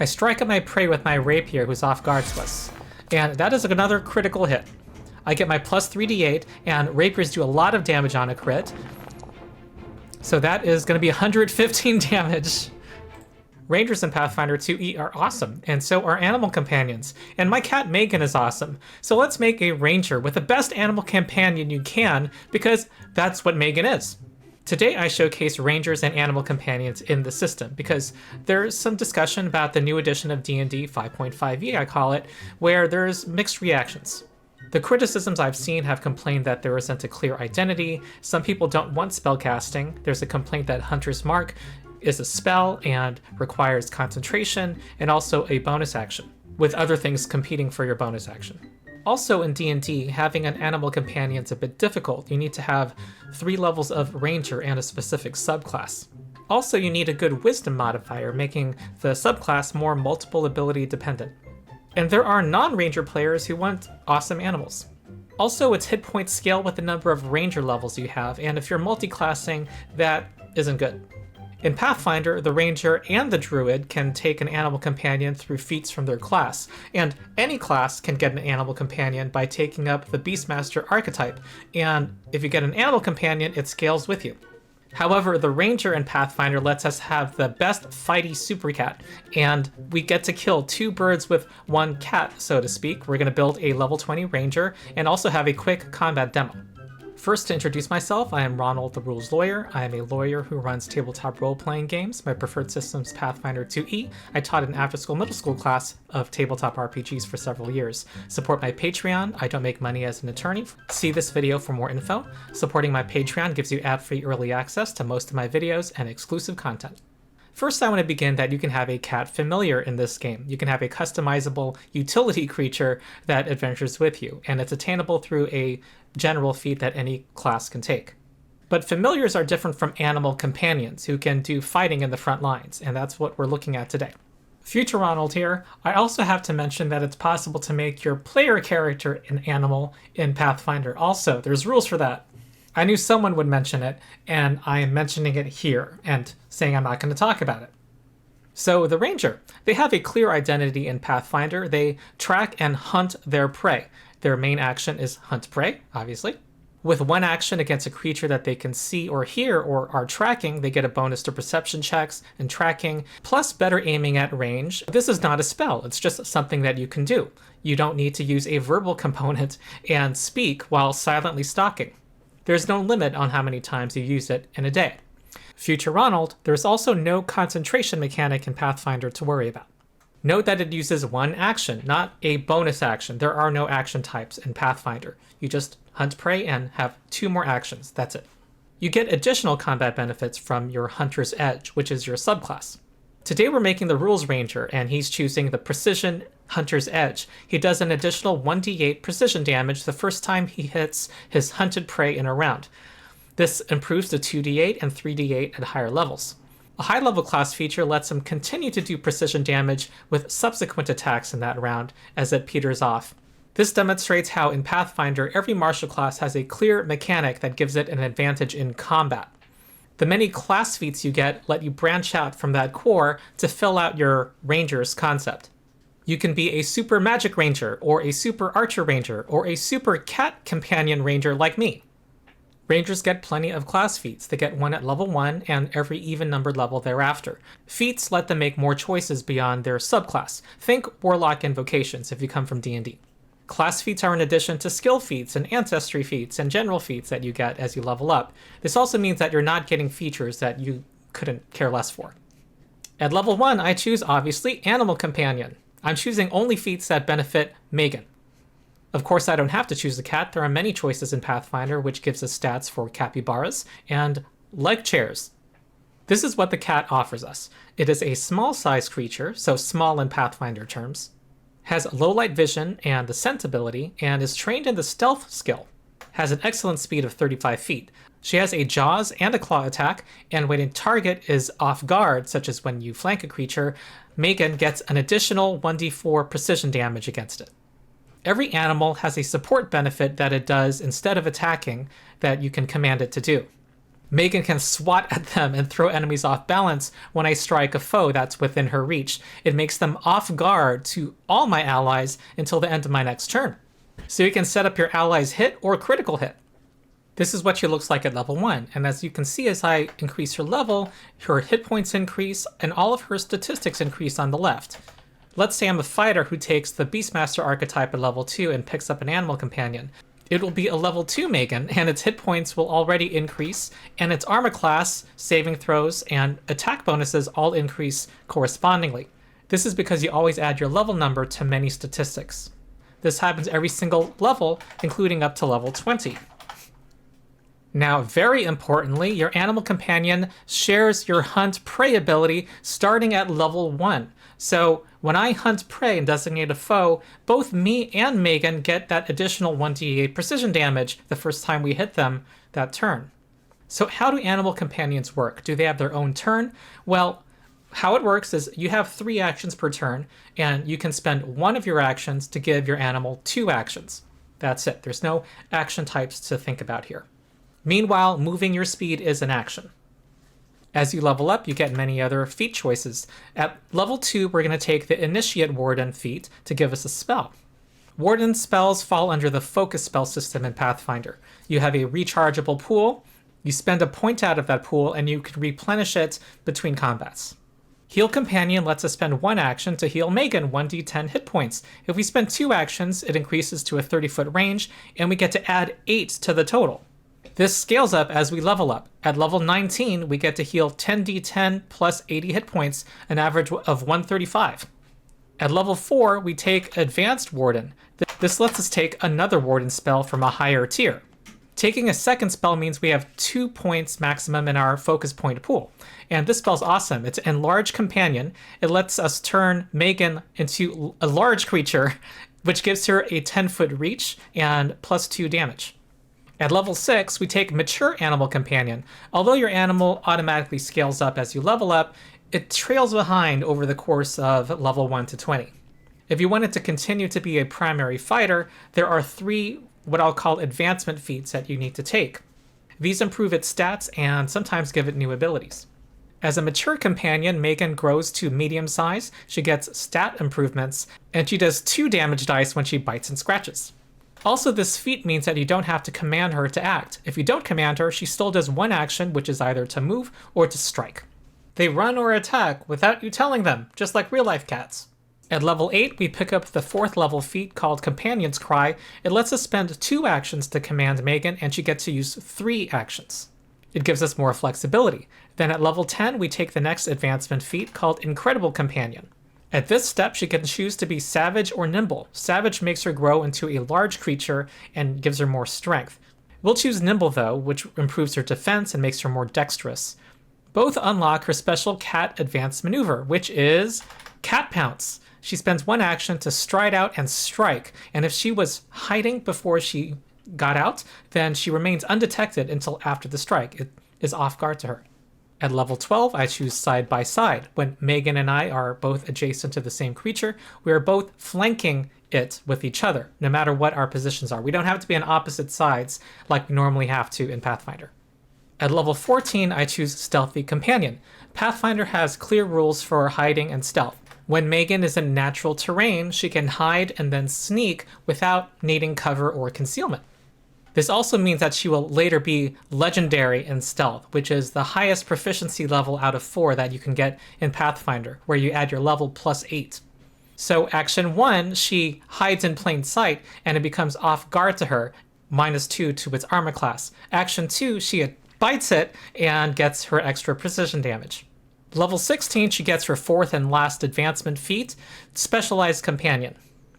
I strike at my prey with my rapier who's off guard to us, and that is another critical hit. I get my plus 3d8, and rapiers do a lot of damage on a crit, so that is going to be 115 damage. Rangers in Pathfinder 2e are awesome, and so are animal companions. And my cat Megan is awesome. So let's make a ranger with the best animal companion you can, because that's what Megan is. Today I showcase rangers and animal companions in the system, because there's some discussion about the new edition of D&D 5.5e, I call it, where there's mixed reactions. The criticisms I've seen have complained that there isn't a clear identity. Some people don't want spellcasting. There's a complaint that Hunter's Mark is a spell and requires concentration and also a bonus action, with other things competing for your bonus action. Also in D&D, having an animal companion is a bit difficult. You need to have 3 levels of ranger and a specific subclass. Also, you need a good wisdom modifier, making the subclass more multiple ability dependent. And there are non-ranger players who want awesome animals. Also, its hit points scale with the number of ranger levels you have, and if you're multi-classing, that isn't good. In Pathfinder, the ranger and the druid can take an animal companion through feats from their class, and any class can get an animal companion by taking up the Beastmaster archetype, and if you get an animal companion, it scales with you. However, the ranger in Pathfinder lets us have the best fighty super cat, and we get to kill 2 birds with 1 cat, so to speak. We're going to build a level 20 ranger and also have a quick combat demo. First, to introduce myself, I am Ronald the Rules Lawyer. I am a lawyer who runs tabletop role-playing games. My preferred system is Pathfinder 2e. I taught an after-school middle school class of tabletop RPGs for several years. Support my Patreon. I don't make money as an attorney. See this video for more info. Supporting my Patreon gives you ad-free early access to most of my videos and exclusive content. First, I want to begin that you can have a cat familiar in this game. You can have a customizable utility creature that adventures with you, and it's attainable through a general feat that any class can take. But familiars are different from animal companions who can do fighting in the front lines, and that's what we're looking at today. Future Ronald here. I also have to mention that it's possible to make your player character an animal in Pathfinder. Also, there's rules for that. I knew someone would mention it, and I am mentioning it here and saying I'm not going to talk about it. So the Ranger, they have a clear identity in Pathfinder. They track and hunt their prey. Their main action is hunt prey, obviously. With 1 action against a creature that they can see or hear or are tracking, they get a bonus to perception checks and tracking, plus better aiming at range. This is not a spell, it's just something that you can do. You don't need to use a verbal component and speak while silently stalking. There's no limit on how many times you use it in a day. Future Ronald, there's also no concentration mechanic in Pathfinder to worry about. Note that it uses 1 action, not a bonus action. There are no action types in Pathfinder. You just hunt prey and have 2 more actions, that's it. You get additional combat benefits from your Hunter's Edge, which is your subclass. Today we're making the Rules Ranger, and he's choosing the Precision Hunter's Edge. He does an additional 1d8 precision damage the first time he hits his hunted prey in a round. This improves to 2d8 and 3d8 at higher levels. A high-level class feature lets him continue to do precision damage with subsequent attacks in that round as it peters off. This demonstrates how in Pathfinder every martial class has a clear mechanic that gives it an advantage in combat. The many class feats you get let you branch out from that core to fill out your ranger's concept. You can be a super magic ranger, or a super archer ranger, or a super cat companion ranger like me. Rangers get plenty of class feats. They get 1 at level 1 and every even-numbered level thereafter. Feats let them make more choices beyond their subclass. Think Warlock Invocations if you come from D&D. Class feats are in addition to skill feats and ancestry feats and general feats that you get as you level up. This also means that you're not getting features that you couldn't care less for. At level 1, I choose, obviously, Animal Companion. I'm choosing only feats that benefit Megan. Of course, I don't have to choose a cat. There are many choices in Pathfinder, which gives us stats for capybaras and leg chairs. This is what the cat offers us. It is a small-sized creature, so small in Pathfinder terms, has low light vision and the scent ability, and is trained in the stealth skill. Has an excellent speed of 35 feet. She has a jaws and a claw attack, and when a target is off guard, such as when you flank a creature, Megan gets an additional 1d4 precision damage against it. Every animal has a support benefit that it does instead of attacking that you can command it to do. Megan can swat at them and throw enemies off balance when I strike a foe that's within her reach. It makes them off guard to all my allies until the end of my next turn. So you can set up your allies' hit or critical hit. This is what she looks like at level 1, and as you can see, as I increase her level, her hit points increase, and all of her statistics increase on the left. Let's say I'm a fighter who takes the Beastmaster archetype at level 2 and picks up an animal companion. It will be a level 2 Megan, and its hit points will already increase, and its armor class, saving throws, and attack bonuses all increase correspondingly. This is because you always add your level number to many statistics. This happens every single level, including up to level 20. Now, very importantly, your animal companion shares your hunt prey ability starting at level 1. So when I hunt prey and designate a foe, both me and Megan get that additional 1d8 precision damage the first time we hit them that turn. So how do animal companions work? Do they have their own turn? Well, how it works is you have 3 actions per turn, and you can spend one of your actions to give your animal 2 actions. That's it. There's no action types to think about here. Meanwhile, moving your speed is an action. As you level up, you get many other feat choices. At level 2, we're going to take the Initiate Warden feat to give us a spell. Warden spells fall under the focus spell system in Pathfinder. You have a rechargeable pool, you spend a point out of that pool, and you can replenish it between combats. Heal Companion lets us spend 1 action to heal Megan 1d10 hit points. If we spend 2 actions, it increases to a 30-foot range, and we get to add 8 to the total. This scales up as we level up. At level 19, we get to heal 10d10 plus 80 hit points, an average of 135. At level 4, we take Advanced Warden. This lets us take another Warden spell from a higher tier. Taking a second spell means we have 2 points maximum in our focus point pool. And this spell's awesome. It's Enlarge Companion. It lets us turn Megan into a large creature, which gives her a 10-foot reach and plus 2 damage. At level 6, we take Mature Animal Companion. Although your animal automatically scales up as you level up, it trails behind over the course of level 1 to 20. If you wanted to continue to be a primary fighter, there are 3 what I'll call advancement feats that you need to take. These improve its stats and sometimes give it new abilities. As a mature companion, Megan grows to medium size, she gets stat improvements, and she does 2 damage dice when she bites and scratches. Also, this feat means that you don't have to command her to act. If you don't command her, she still does 1 action, which is either to move or to strike. They run or attack without you telling them, just like real-life cats. At level 8, we pick up the 4th level feat called Companion's Cry. It lets us spend 2 actions to command Megan, and she gets to use 3 actions. It gives us more flexibility. Then at level 10, we take the next advancement feat called Incredible Companion. At this step, she can choose to be Savage or Nimble. Savage makes her grow into a large creature and gives her more strength. We'll choose Nimble though, which improves her defense and makes her more dexterous. Both unlock her special cat advanced maneuver, which is Cat Pounce. She spends 1 action to stride out and strike, and if she was hiding before she got out, then she remains undetected until after the strike. It is off guard to her. At level 12, I choose Side by Side. When Megan and I are both adjacent to the same creature, we are both flanking it with each other, no matter what our positions are. We don't have to be on opposite sides like we normally have to in Pathfinder. At level 14, I choose Stealthy Companion. Pathfinder has clear rules for hiding and stealth. When Megan is in natural terrain, she can hide and then sneak without needing cover or concealment. This also means that she will later be legendary in stealth, which is the highest proficiency level out of 4 that you can get in Pathfinder, where you add your level plus 8. So action 1, she hides in plain sight, and it becomes off guard to her, -2 to its armor class. Action 2, she bites it and gets her extra precision damage. Level 16, she gets her 4th and last advancement feat, Specialized Companion.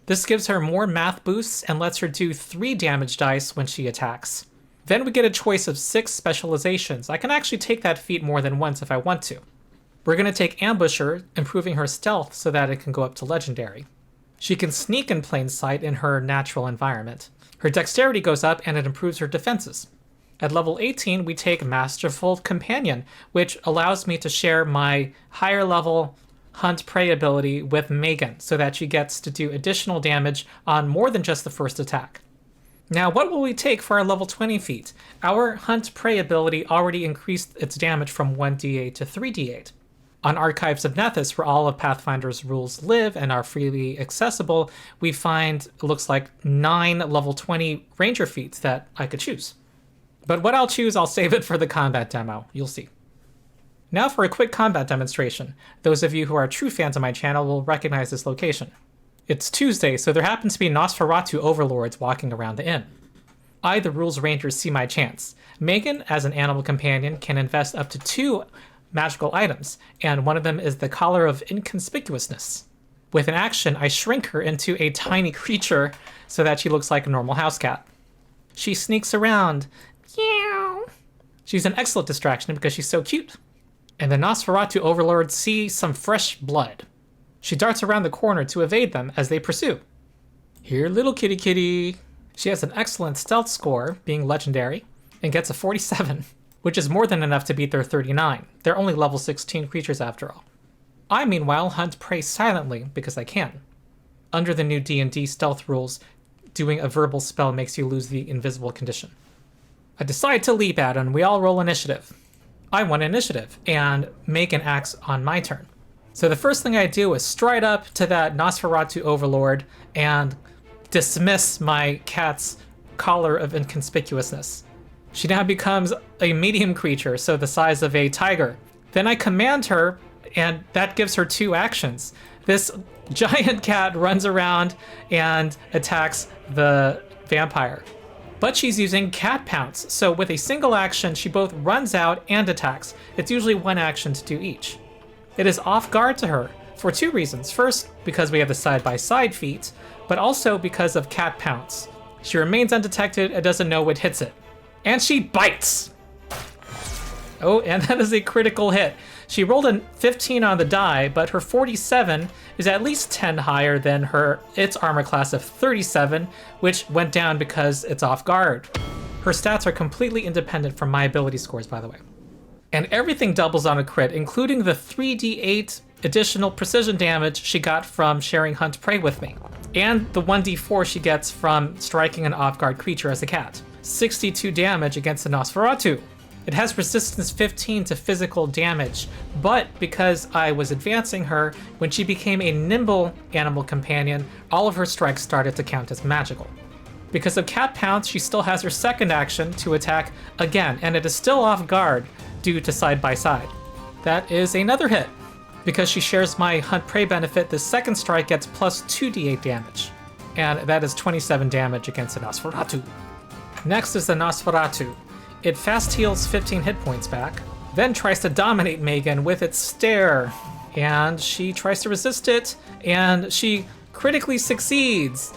This gives her more math boosts and lets her do 3 damage dice when she attacks. Then we get a choice of 6 specializations. I can actually take that feat more than once if I want to. We're going to take Ambusher, improving her stealth so that it can go up to legendary. She can sneak in plain sight in her natural environment. Her dexterity goes up and it improves her defenses. At level 18, we take Masterful Companion, which allows me to share my higher level hunt prey ability with Megan so that she gets to do additional damage on more than just the first attack. Now, what will we take for our level 20 feat? Our Hunt Prey ability already increased its damage from 1d8 to 3d8. On Archives of Nethys, where all of Pathfinder's rules live and are freely accessible, we find, it looks like, 9 level 20 ranger feats that I could choose. But what I'll choose, I'll save it for the combat demo. You'll see. Now for a quick combat demonstration. Those of you who are true fans of my channel will recognize this location. It's Tuesday, so there happens to be Nosferatu overlords walking around the inn. I, the Rules Ranger, see my chance. Megan, as an animal companion, can invest up to 2 magical items, and one of them is the Collar of Inconspicuousness. With an action, I shrink her into a tiny creature so that she looks like a normal house cat. She sneaks around. Meow. She's an excellent distraction because she's so cute. And the Nosferatu overlords see some fresh blood. She darts around the corner to evade them as they pursue. Here, little kitty kitty. She has an excellent stealth score, being legendary, and gets a 47, which is more than enough to beat their 39. They're only level 16 creatures after all. I, meanwhile, hunt prey silently because I can. Under the new D&D stealth rules, doing a verbal spell makes you lose the invisible condition. I decide to leap at it, and we all roll initiative. I won initiative, and Megan acts on my turn. So the first thing I do is stride up to that Nosferatu overlord and dismiss my cat's Collar of Inconspicuousness. She now becomes a medium creature, so the size of a tiger. Then I command her, and that gives her 2 actions. This giant cat runs around and attacks the vampire. But she's using Cat Pounce, so with a single action, she both runs out and attacks. It's usually 1 action to do each. It is off guard to her for 2 reasons. First, because we have the side-by-side feat, but also because of Cat Pounce. She remains undetected and doesn't know what hits it. And she bites! Oh, and that is a critical hit. She rolled a 15 on the die, but her 47 is at least 10 higher than its armor class of 37, which went down because it's off guard. Her stats are completely independent from my ability scores, by the way. And everything doubles on a crit, including the 3d8 additional precision damage she got from sharing Hunt Prey with me, and the 1d4 she gets from striking an off-guard creature as a cat. 62 damage against the Nosferatu. It has resistance 15 to physical damage, but because I was advancing her, when she became a nimble animal companion, all of her strikes started to count as magical. Because of Cat Pounce, she still has her second action to attack again, and it is still off guard due to side-by-side. That is another hit. Because she shares my Hunt Prey benefit, the second strike gets plus 2d8 damage, and that is 27 damage against the Nosferatu. Next is the Nosferatu. It fast heals 15 hit points back, then tries to dominate Megan with its stare, and she tries to resist it, and she critically succeeds.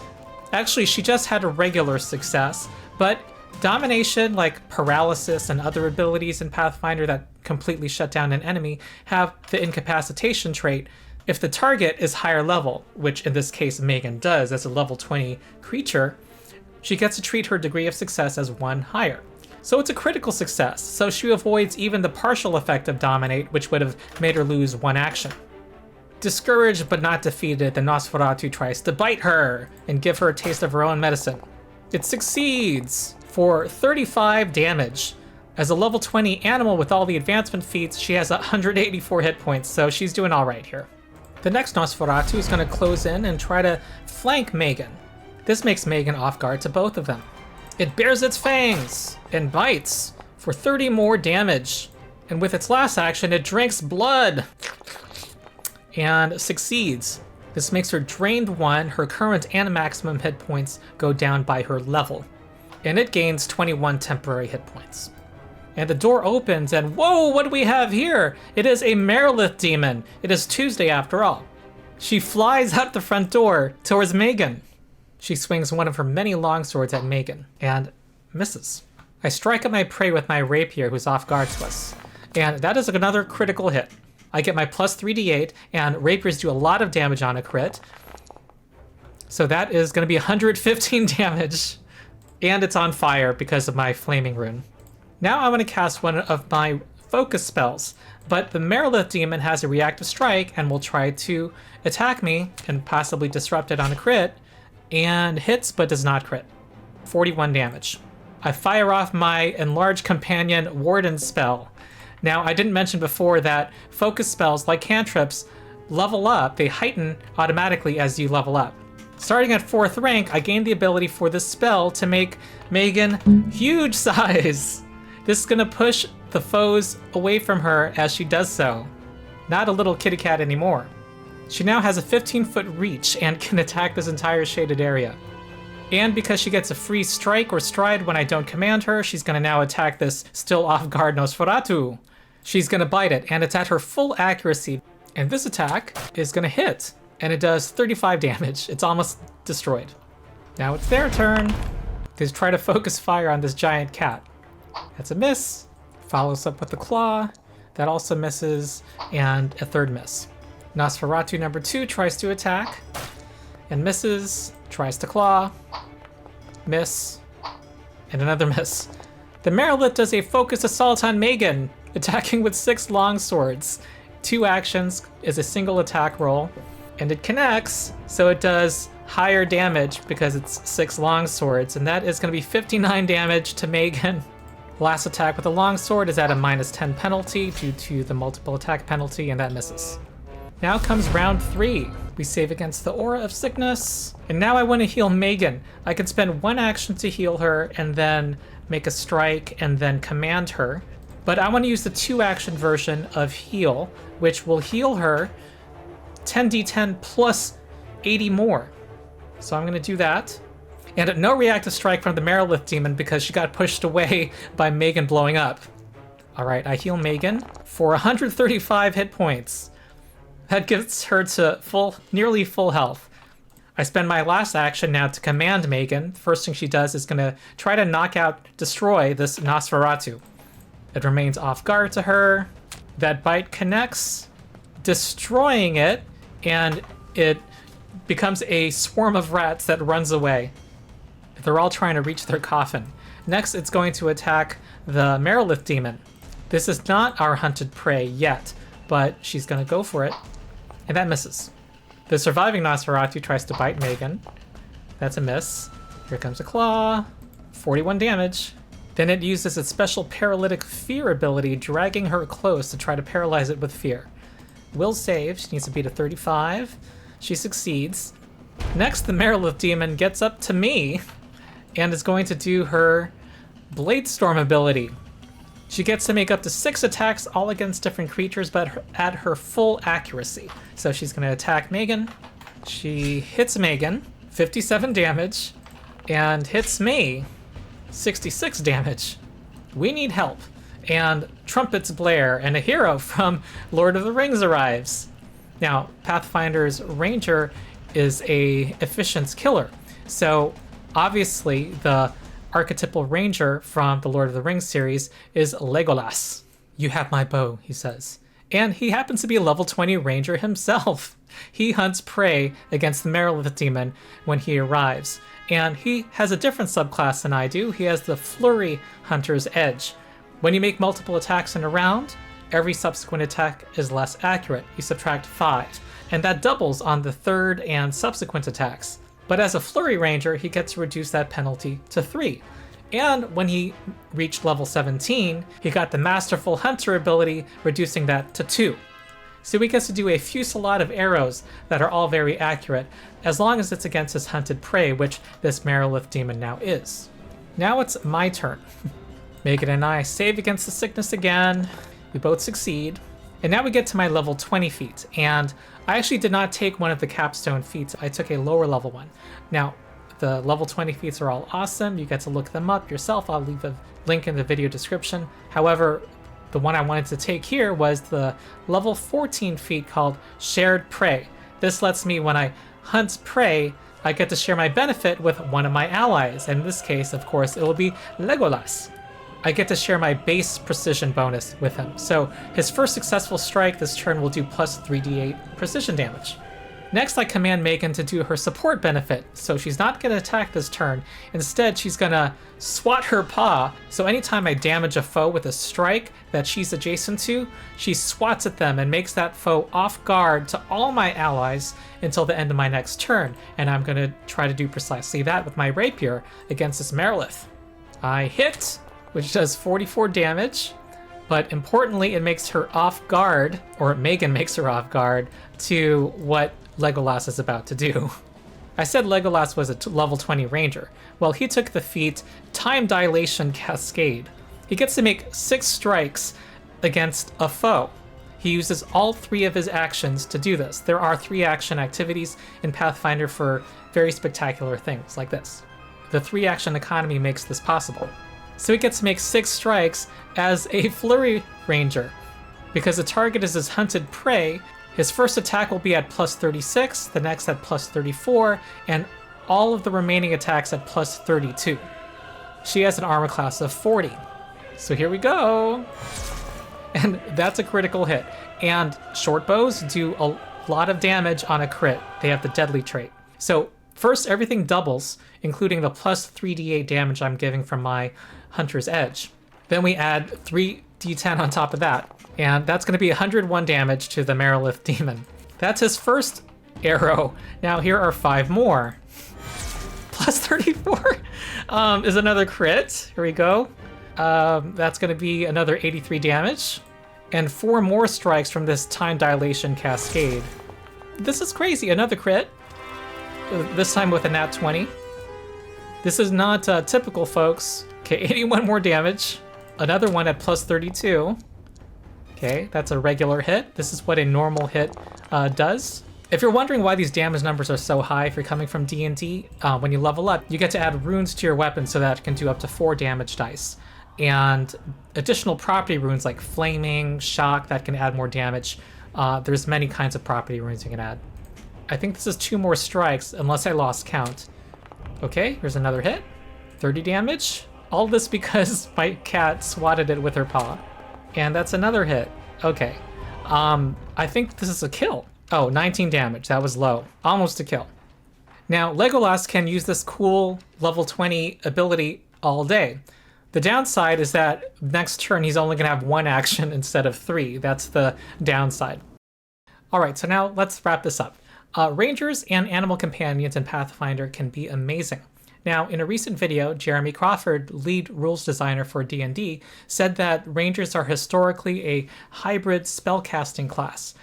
Actually, she just had a regular success, but domination, like paralysis and other abilities in Pathfinder that completely shut down an enemy, have the incapacitation trait. If the target is higher level, which in this case Megan does as a level 20 creature, she gets to treat her degree of success as 1 higher. So it's a critical success, so she avoids even the partial effect of Dominate, which would have made her lose 1 action. Discouraged but not defeated, the Nosferatu tries to bite her and give her a taste of her own medicine. It succeeds for 35 damage. As a level 20 animal with all the advancement feats, she has 184 hit points, so she's doing all right here. The next Nosferatu is going to close in and try to flank Megan. This makes Megan off guard to both of them. It bares its fangs and bites for 30 more damage. And with its last action, it drinks blood and succeeds. This makes her drained 1, her current and maximum hit points go down by her level. And it gains 21 temporary hit points. And the door opens and whoa, what do we have here? It is a Merilith demon. It is Tuesday after all. She flies out the front door towards Megan. She swings one of her many longswords at Megan and misses. I strike at my prey with my rapier who's off guard to us. And that is another critical hit. I get my plus 3d8 and rapiers do a lot of damage on a crit. So that is going to be 115 damage. And it's on fire because of my flaming rune. Now I'm going to cast one of my focus spells, but the Merilith demon has a reactive strike and will try to attack me and possibly disrupt it on a crit, and hits but does not crit. 41 damage. I fire off my Enlarged Companion Warden spell. Now, I didn't mention before that focus spells, like cantrips, level up. They heighten automatically as you level up. Starting at 4th rank, I gained the ability for this spell to make Megan huge size. This is going to push the foes away from her as she does so. Not a little kitty cat anymore. She now has a 15-foot reach and can attack this entire shaded area. And because she gets a free strike or stride when I don't command her, she's going to now attack this still off-guard Nosferatu. She's going to bite it, and it's at her full accuracy. And this attack is going to hit, and it does 35 damage. It's almost destroyed. Now it's their turn. They try to focus fire on this giant cat. That's a miss. Follows up with the claw. That also misses, and a 3rd miss. Nosferatu number 2 tries to attack and misses, tries to claw, miss, and another miss. The Marilith does a focus assault on Megan, attacking with 6 long swords. 2 actions is a single attack roll, and it connects, so it does higher damage because it's 6 long swords, and that is going to be 59 damage to Megan. Last attack with a long sword is at a -10 penalty due to the multiple attack penalty, and that misses. Now comes round 3. We save against the Aura of Sickness. And now I want to heal Megan. I can spend 1 action to heal her and then make a strike and then command her. But I want to use the 2-action version of heal, which will heal her 10d10 plus 80 more. So I'm going to do that. And no reactive strike from the Marilith demon because she got pushed away by Megan blowing up. Alright, I heal Megan for 135 hit points. That gets her to nearly full health. I spend my last action now to command Megan. The first thing she does is going to try to destroy this Nosferatu. It remains off guard to her. That bite connects, destroying it, and it becomes a swarm of rats that runs away. They're all trying to reach their coffin. Next, it's going to attack the Marilith demon. This is not our hunted prey yet, but she's going to go for it. And that misses. The surviving Nosferatu tries to bite Megan. That's a miss. Here comes a claw. 41 damage. Then it uses its special paralytic fear ability, dragging her close to try to paralyze it with fear. Will save. She needs to beat a 35. She succeeds. Next, the Marilith demon gets up to me and is going to do her Blade Storm ability. She gets to make up to 6 attacks, all against different creatures, but at her full accuracy. So she's going to attack Megan. She hits Megan, 57 damage, and hits me, 66 damage. We need help. And trumpets blare, and a hero from Lord of the Rings arrives. Now, Pathfinder's Ranger is a efficiency killer. So obviously the archetypal ranger from the Lord of the Rings series is Legolas. You have my bow, he says. And he happens to be a level 20 ranger himself. He hunts prey against the Marilith demon when he arrives. And he has a different subclass than I do. He has the Flurry Hunter's Edge. When you make multiple attacks in a round, every subsequent attack is less accurate. You subtract 5. And that doubles on the 3rd and subsequent attacks. But as a Flurry Ranger, he gets to reduce that penalty to 3. And when he reached level 17, he got the Masterful Hunter ability, reducing that to 2. So he gets to do a fusillade of arrows that are all very accurate, as long as it's against his hunted prey, which this Marilith demon now is. Now it's my turn. Megan and I save against the sickness again. We both succeed. And now we get to my level 20 feat, and I actually did not take one of the capstone feats. I took a lower level one. Now, the level 20 feats are all awesome. You get to look them up yourself. I'll leave a link in the video description. However, the one I wanted to take here was the level 14 feat called Shared Prey. This lets me, when I hunt prey, I get to share my benefit with one of my allies. In this case, of course, it will be Legolas. I get to share my base precision bonus with him. So his first successful strike this turn will do plus 3d8 precision damage. Next, I command Megan to do her support benefit, so she's not going to attack this turn. Instead, she's going to swat her paw, so anytime I damage a foe with a strike that she's adjacent to, she swats at them and makes that foe off guard to all my allies until the end of my next turn, and I'm going to try to do precisely that with my rapier against this Merilith. I hit, which does 44 damage, but importantly, it makes her off guard, or Megan makes her off guard, to what Legolas is about to do. I said Legolas was a level 20 ranger. Well, he took the feat Time Dilation Cascade. He gets to make 6 strikes against a foe. He uses all 3 of his actions to do this. There are 3 action activities in Pathfinder for very spectacular things like this. The 3 action economy makes this possible. So he gets to make 6 strikes as a flurry ranger. Because the target is his hunted prey, his first attack will be at plus 36, the next at plus 34, and all of the remaining attacks at plus 32. She has an armor class of 40. So here we go. And that's a critical hit. And short bows do a lot of damage on a crit. They have the deadly trait. So first, everything doubles, including the plus 3d8 damage I'm giving from my Hunter's Edge. Then we add 3d10 on top of that. And that's going to be 101 damage to the Merilith demon. That's his first arrow. Now here are 5 more. Plus 34 is another crit. Here we go. That's going to be another 83 damage. And 4 more strikes from this Time Dilation Cascade. This is crazy. Another crit. This time with a nat 20. This is not typical, folks. Okay, 81 more damage. Another one at plus 32. Okay, that's a regular hit. This is what a normal hit does. If you're wondering why these damage numbers are so high, if you're coming from D&D, when you level up, you get to add runes to your weapon so that it can do up to 4 damage dice. And additional property runes like Flaming, Shock, that can add more damage. There's many kinds of property runes you can add. I think this is 2 more strikes, unless I lost count. Okay, here's another hit. 30 damage. All this because my cat swatted it with her paw. And that's another hit. Okay. I think this is a kill. Oh, 19 damage. That was low. Almost a kill. Now, Legolas can use this cool level 20 ability all day. The downside is that next turn he's only going to have 1 action instead of 3. That's the downside. Alright, so now let's wrap this up. Rangers and animal companions in Pathfinder can be amazing. Now, in a recent video, Jeremy Crawford, lead rules designer for D&D, said that Rangers are historically a hybrid spellcasting class.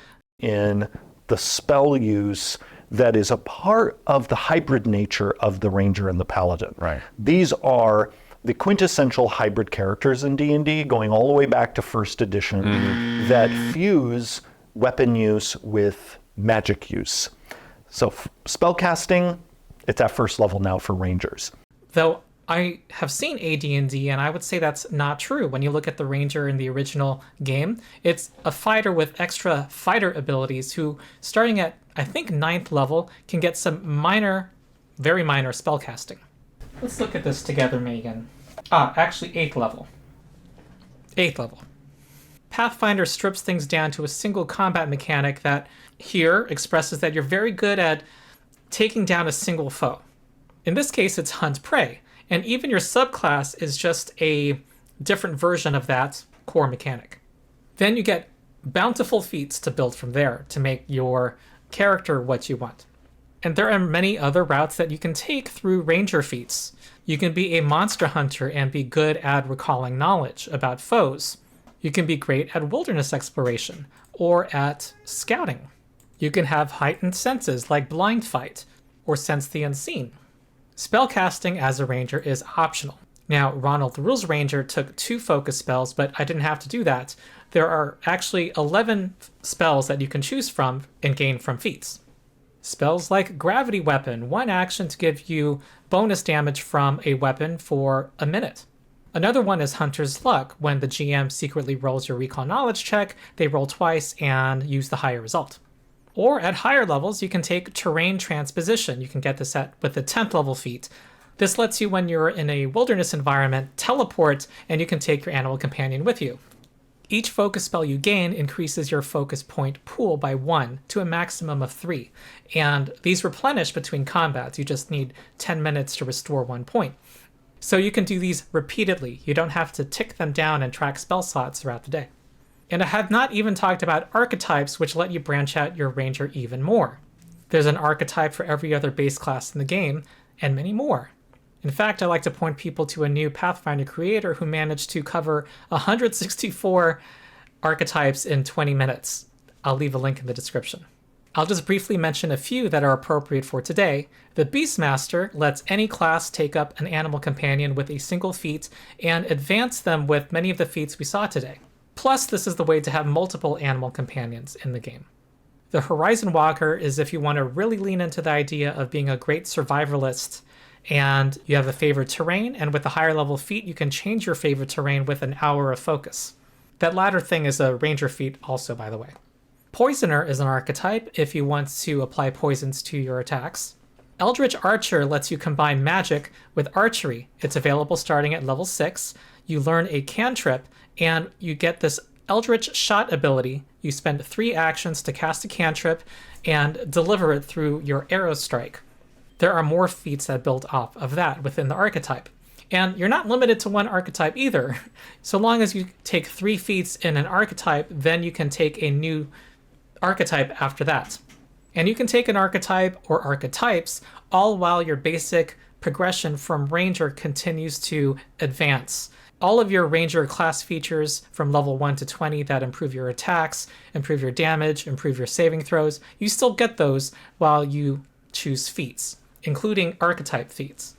In the spell use that is a part of the hybrid nature of the Ranger and the Paladin. Right. These are the quintessential hybrid characters in D&D, going all the way back to 1st edition, that fuse weapon use with magic use. So spellcasting, it's at 1st level now for Rangers. Though I have seen AD&D, and I would say that's not true. When you look at the Ranger in the original game, it's a fighter with extra fighter abilities who, starting at, I think, 9th level, can get some minor, very minor spellcasting. Let's look at this together, Megan. Actually, 8th level. 8th level. Pathfinder strips things down to a single combat mechanic that here expresses that you're very good at taking down a single foe. In this case, it's Hunt Prey, and even your subclass is just a different version of that core mechanic. Then you get bountiful feats to build from there to make your character what you want. And there are many other routes that you can take through Ranger feats. You can be a monster hunter and be good at recalling knowledge about foes. You can be great at wilderness exploration or at scouting. You can have heightened senses like Blind Fight or Sense the Unseen. Spellcasting as a ranger is optional. Now, Ronald the Rules Ranger took 2 focus spells, but I didn't have to do that. There are actually 11 spells that you can choose from and gain from feats. Spells like Gravity Weapon, 1 action to give you bonus damage from a weapon for a minute. Another one is Hunter's Luck. When the GM secretly rolls your recall knowledge check, they roll twice and use the higher result. Or at higher levels, you can take Terrain Transposition. You can get this with the 10th level feat. This lets you, when you're in a wilderness environment, teleport, and you can take your animal companion with you. Each focus spell you gain increases your focus point pool by 1 to a maximum of 3, and these replenish between combats. You just need 10 minutes to restore 1 point. So you can do these repeatedly. You don't have to tick them down and track spell slots throughout the day. And I have not even talked about archetypes, which let you branch out your ranger even more. There's an archetype for every other base class in the game, and many more. In fact, I like to point people to a new Pathfinder creator who managed to cover 164 archetypes in 20 minutes. I'll leave a link in the description. I'll just briefly mention a few that are appropriate for today. The Beastmaster lets any class take up an animal companion with a single feat and advance them with many of the feats we saw today. Plus, this is the way to have multiple animal companions in the game. The Horizon Walker is if you want to really lean into the idea of being a great survivalist and you have a favorite terrain, and with a higher level feat, you can change your favorite terrain with an hour of focus. That latter thing is a ranger feat also, by the way. Poisoner is an archetype if you want to apply poisons to your attacks. Eldritch Archer lets you combine magic with archery. It's available starting at level 6. You learn a cantrip, and you get this Eldritch Shot ability. You spend 3 actions to cast a cantrip and deliver it through your arrow strike. There are more feats that build off of that within the archetype. And you're not limited to one archetype either. So long as you take 3 feats in an archetype, then you can take a new archetype after that. And you can take an archetype or archetypes all while your basic progression from Ranger continues to advance. All of your Ranger class features from level 1 to 20 that improve your attacks, improve your damage, improve your saving throws, you still get those while you choose feats, including archetype feats.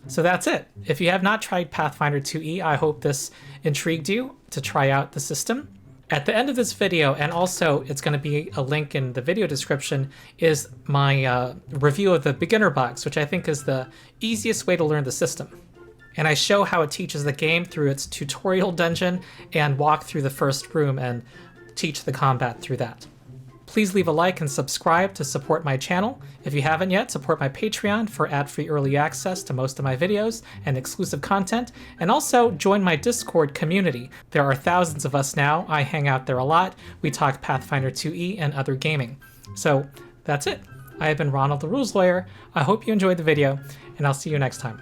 So that's it. If you have not tried Pathfinder 2e, I hope this intrigued you to try out the system. At the end of this video, and also it's going to be a link in the video description, is my review of the Beginner Box, which I think is the easiest way to learn the system. And I show how it teaches the game through its tutorial dungeon and walk through the first room and teach the combat through that. Please leave a like and subscribe to support my channel. If you haven't yet, support my Patreon for ad-free early access to most of my videos and exclusive content, and also join my Discord community. There are thousands of us now. I hang out there a lot. We talk Pathfinder 2e and other gaming. So that's it. I have been Ronald the Rules Lawyer. I hope you enjoyed the video, and I'll see you next time.